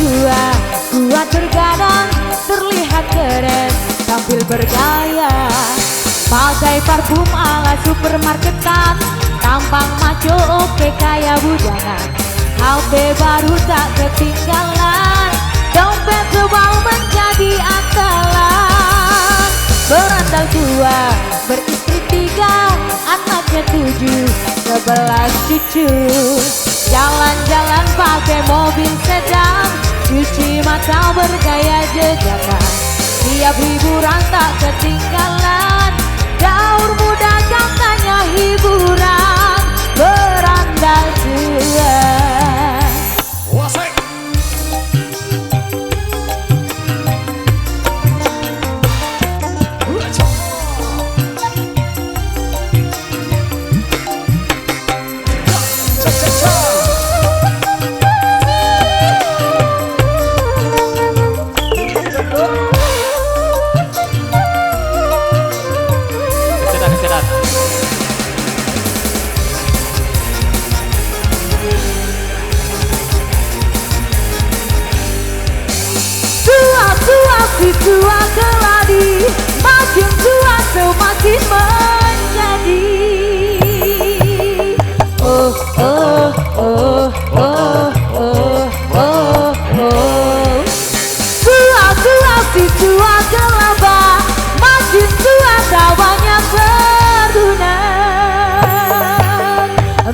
tua, kuat bergadang, terlihat keren, tampil bergaya. Pakai parfum ala supermarketan, tampang maco oke kayak bujangan. HP baru tak ketinggalan, dompet tebal menjadi andalan. Berandal tua, beristri 3, anaknya 7, 11 cucu. Jalan-jalan pakai mobil sedan, cuci mata bergaya jejakan. Tiap hiburan tak ketinggalan, daur muda katanya hiburan. Berandal tua. Tua keladi, makin tua semakin menjadi. Oh oh oh oh oh oh oh. Tua si tua gelaba, makin tua tawanya berdunan.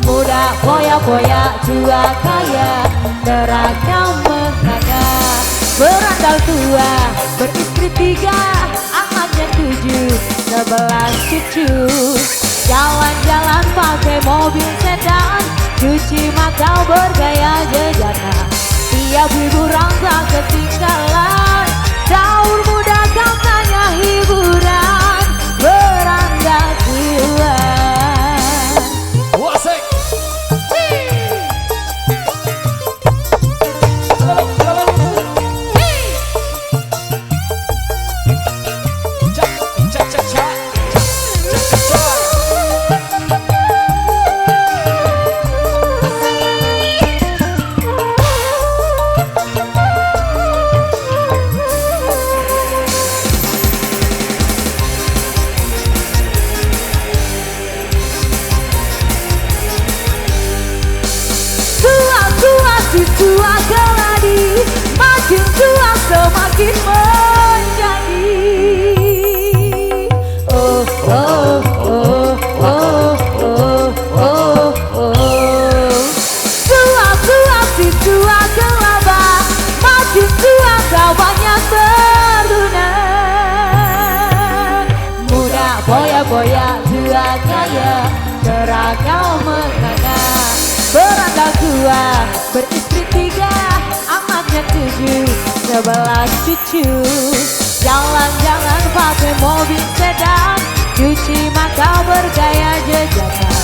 Muda poya-poya, tua kaya, neraka menganga. Berandal tua, beristri 3, anaknya 7, 11 cucu. Jalan-jalan pakai mobil sedan, cuci mata bergaya jejakan. Tiap hiburan tak ketinggalan, daur muda katanya hiburan. Berandal tua. Tua keladi, makin tua semakin menjadi. Oh oh oh oh oh oh oh. Tua si tua gelaba, makin tua kawannya berdunan. Muda boya-boya, tua kaya, neraka menganga. Berandal tua, beristri 3, anaknya 7, 11 cucu. Jalan-jalan pakai mobil sedan, cuci mata bergaya jejakan.